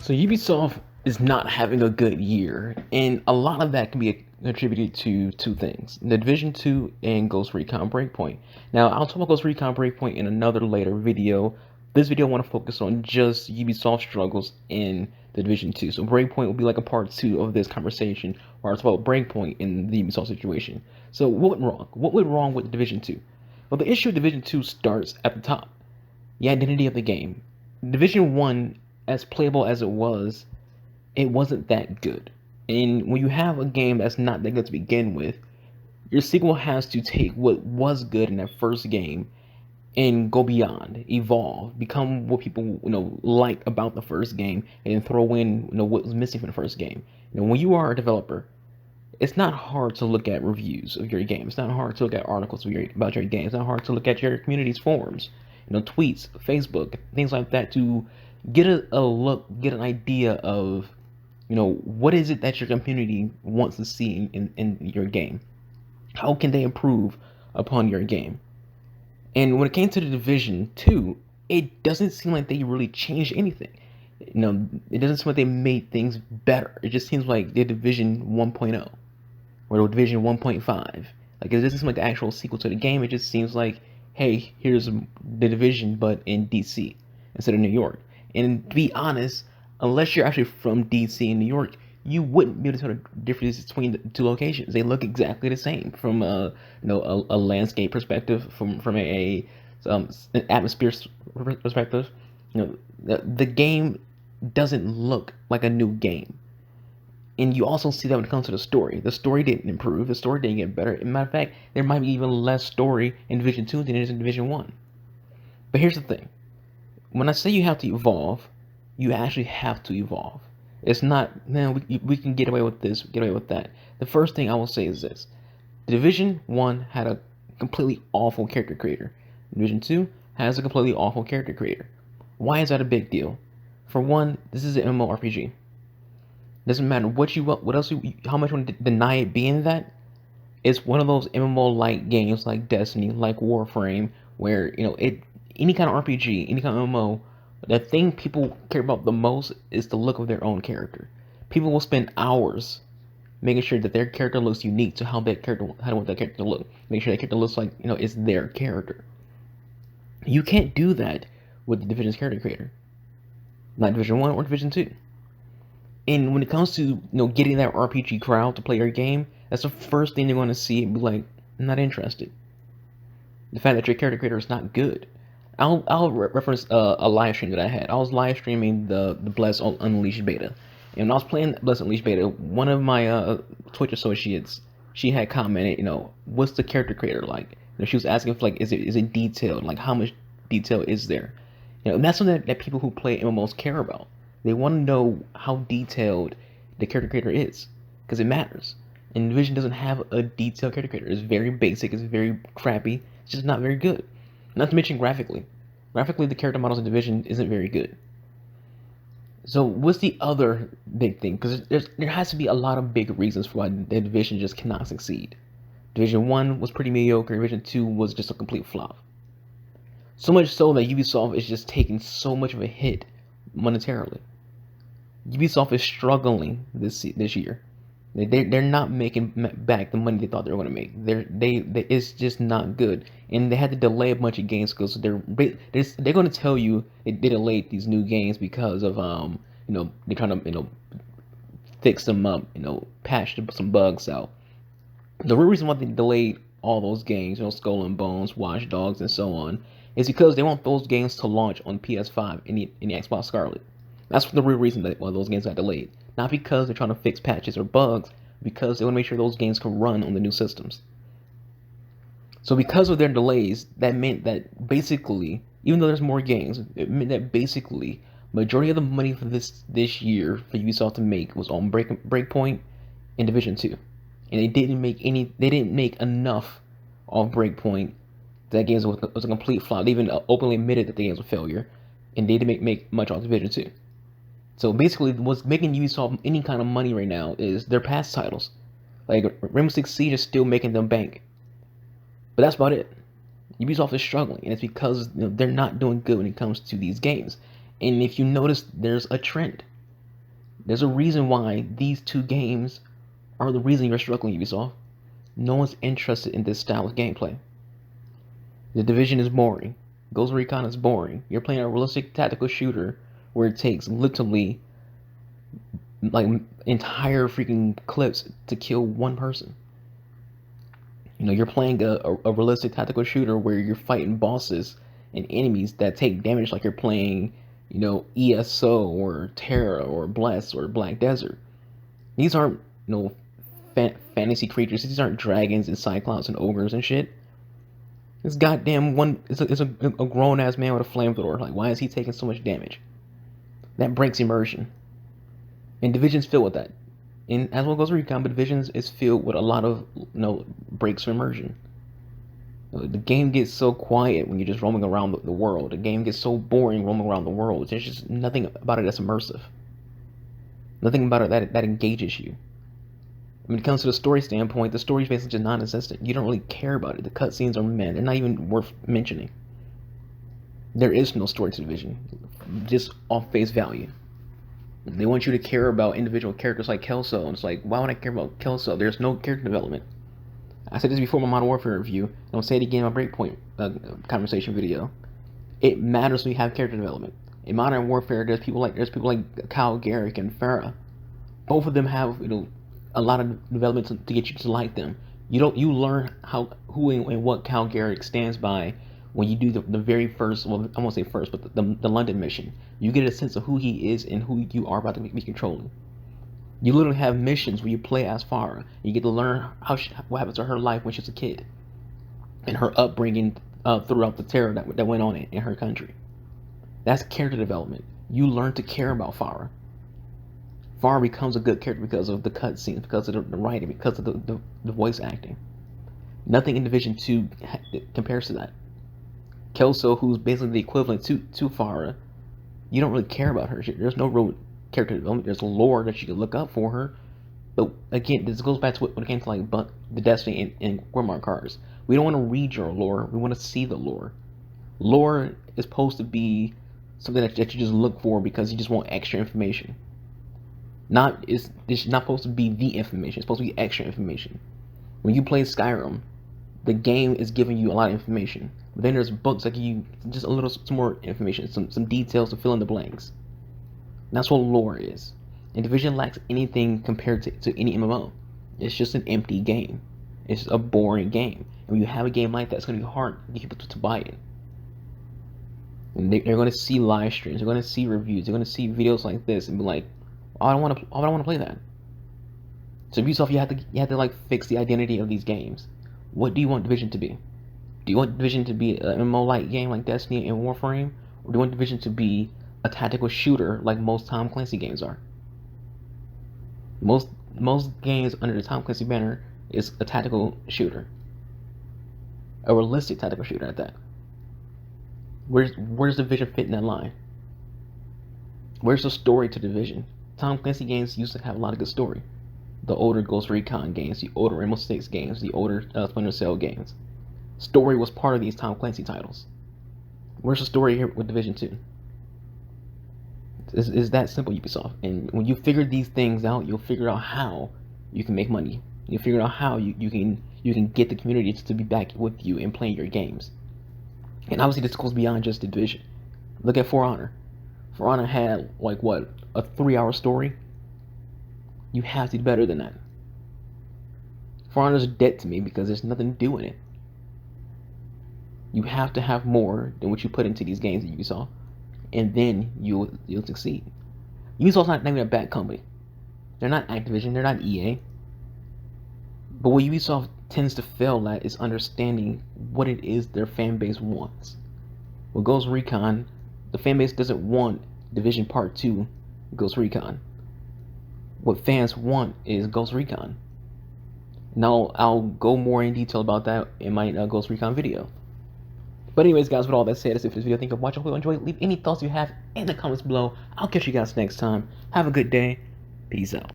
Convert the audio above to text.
So Ubisoft is not having a good year, and a lot of that can be attributed to two things: The Division 2 and Ghost Recon Breakpoint. Now, I'll talk about Ghost Recon Breakpoint in another later video. This video I want to focus on just Ubisoft struggles in The Division 2. So Breakpoint will be like a part 2 of this conversation, where I talk about Breakpoint in the Ubisoft situation. So what went wrong? What went wrong with Division 2? Well, the issue of Division 2 starts at the top: the identity of the game. Division 1, as playable as it wasn't that good. And when you have a game that's not that good to begin with, your sequel has to take what was good in that first game and go beyond, evolve, become what people like about the first game, and then throw in what was missing from the first game. When you are a developer, it's not hard to look at reviews of your game. It's not hard to look at articles about your game. It's not hard to look at your community's forums, tweets, Facebook, things like that, to get a look, get an idea of, what is it that your community wants to see in your game. How can they improve upon your game? And when it came to the Division 2, it doesn't seem like they really changed anything. It doesn't seem like they made things better. It just seems like the Division 1.0 or the Division 1.5. Like, it doesn't seem like the actual sequel to the game. It just seems like, hey, here's the Division, but in DC instead of New York. And to be honest, unless you're actually from DC and New York, you wouldn't be able to tell the difference between the two locations. They look exactly the same from a landscape perspective, from an atmosphere perspective. The game doesn't look like a new game. And you also see that when it comes to the story. The story didn't improve. The story didn't get better. As a matter of fact, there might be even less story in Division 2 than there is in Division 1. But here's the thing. When I say you have to evolve, you actually have to evolve. It's not, man, we can get away with this, get away with that. The first thing I will say is this. Division 1 had a completely awful character creator. Division 2 has a completely awful character creator. Why is that a big deal? For one, this is an MMORPG. Doesn't matter what else how much you want to deny it being that. It's one of those MMO-like games, like Destiny, like Warframe, where any kind of RPG, any kind of MMO, the thing people care about the most is the look of their own character. People will spend hours making sure that their character looks unique to how they want that character to look. Make sure that character looks like it's their character. You can't do that with the Division's character creator, not Division 1 or Division 2. And when it comes to getting that RPG crowd to play your game, that's the first thing they're going to see and be like, I'm not interested. The fact that your character creator is not good. I'll reference a live stream that I had. I was live streaming the Bless Unleashed beta, and when I was playing Bless Unleashed beta, one of my Twitch associates, she had commented, what's the character creator like? She was asking if is it detailed? Like, how much detail is there? And that's something that people who play MMOs care about. They want to know how detailed the character creator is, because it matters. And Division doesn't have a detailed character creator. It's very basic. It's very crappy. It's just not very good. Not to mention graphically. Graphically, the character models in Division isn't very good. So what's the other big thing? Because there has to be a lot of big reasons for why the Division just cannot succeed. Division 1 was pretty mediocre. Division 2 was just a complete flop. So much so that Ubisoft is just taking so much of a hit monetarily. Ubisoft is struggling this year. They're not making back the money they thought they were going to make. It's just not good, and they had to delay a bunch of games because they're going to tell you they delayed these new games because of they're trying to fix them up, patch some bugs out. The real reason why they delayed all those games, Skull and Bones, Watch Dogs, and so on, is because they want those games to launch on PS5 in the Xbox Scarlet. That's the real reason why those games got delayed. Not because they're trying to fix patches or bugs, because they want to make sure those games can run on the new systems. So because of their delays, that meant that basically, even though there's more games, it meant that basically majority of the money for this year for Ubisoft to make was on Breakpoint and Division 2. And they didn't make enough of Breakpoint. That game was a complete flop. They even openly admitted that the game was a failure, and they didn't make much on Division 2. So basically, what's making Ubisoft any kind of money right now is their past titles. Like, Rainbow Six Siege is still making them bank. But that's about it. Ubisoft is struggling, and it's because they're not doing good when it comes to these games. And if you notice, there's a trend. There's a reason why these two games are the reason you're struggling, Ubisoft. No one's interested in this style of gameplay. The Division is boring. Ghost Recon is boring. You're playing a realistic tactical shooter where it takes literally like entire freaking clips to kill one person. You know, you're playing a realistic tactical shooter where you're fighting bosses and enemies that take damage like you're playing, you know, ESO or Terra or Bless or Black Desert. These aren't, you know, fantasy creatures. These aren't dragons and cyclops and ogres and shit. This goddamn one is a grown ass man with a flamethrower. Like, why is he taking so much damage? That breaks immersion. And Division's filled with that. And as well goes Recon, but Divisions is filled with a lot of, you know, breaks of immersion. The game gets so quiet when you're just roaming around the world. The game gets so boring roaming around the world. There's just nothing about it that's immersive. Nothing about it that engages you. When it comes to the story standpoint, the story is basically just non-existent. You don't really care about it. The cutscenes are meh. They're not even worth mentioning. There is no story to Division, just off face value. They want you to care about individual characters like Kelso, and it's like, why would I care about Kelso? There's no character development. I said this before in my Modern Warfare review, and I'll say it again in my Breakpoint conversation video. It matters when you have character development. In Modern Warfare, there's people like Kyle Garrick and Farah. Both of them have, you know, a lot of development to get you to like them. You learn who and what Kyle Garrick stands by when you do the very first, well, I won't say first, but the London mission. You get a sense of who he is and who you are about to be controlling. You literally have missions where you play as Farah. You get to learn what happens to her life when she was a kid, and her upbringing throughout the terror that went on in her country. That's character development. You learn to care about Farah. Farah becomes a good character because of the cutscenes, because of the writing, because of the voice acting. Nothing in Division 2 compares to that. Kelso, who's basically the equivalent to Farah, you don't really care about her. There's no real character development. There's lore that you can look up for her. But again, this goes back to when it came to like the Destiny and Warmark cards. We don't want to read your lore. We want to see the lore. Lore is supposed to be something that you just look for because you just want extra information. It's not supposed to be the information. It's supposed to be extra information. When you play Skyrim, the game is giving you a lot of information. But then there's books that give you just some more information, some details to fill in the blanks. And that's what lore is. And Division lacks anything compared to any MMO. It's just an empty game. It's a boring game. And when you have a game like that, it's going to be hard to get people to buy it. And they're going to see live streams. They're going to see reviews. They're going to see videos like this and be like, "Oh, I don't want to play that." So Ubisoft, you have to like fix the identity of these games. What do you want Division to be? Do you want Division to be an MMO-like game like Destiny and Warframe? Or do you want Division to be a tactical shooter like most Tom Clancy games are? Most games under the Tom Clancy banner is a tactical shooter. A realistic tactical shooter at that. Where's Division fit in that line? Where's the story to Division? Tom Clancy games used to have a lot of good story. The older Ghost Recon games, the older Rainbow Six games, the older Splinter Cell games. Story was part of these Tom Clancy titles. Where's the story here with Division 2? It's that simple, Ubisoft. And when you figure these things out, you'll figure out how you can make money. You'll figure out how you can get the community to be back with you and playing your games. And obviously this goes beyond just the Division. Look at For Honor. For Honor had like what, a 3-hour story? You have to do better than that. For Honor's dead to me because there's nothing to do in it. You have to have more than what you put into these games that Ubisoft, and then you'll succeed. Ubisoft's not even a bad company. They're not Activision, they're not EA. But what Ubisoft tends to fail at is understanding what it is their fan base wants. With Ghost Recon, the fan base doesn't want Division Part 2 Ghost Recon. What fans want is Ghost Recon. Now I'll go more in detail about that in my Ghost Recon video. But anyways, guys, with all that said, that's it for this video. Thank you for watching. Hope you enjoyed. Leave any thoughts you have in the comments below. I'll catch you guys next time. Have a good day. Peace out.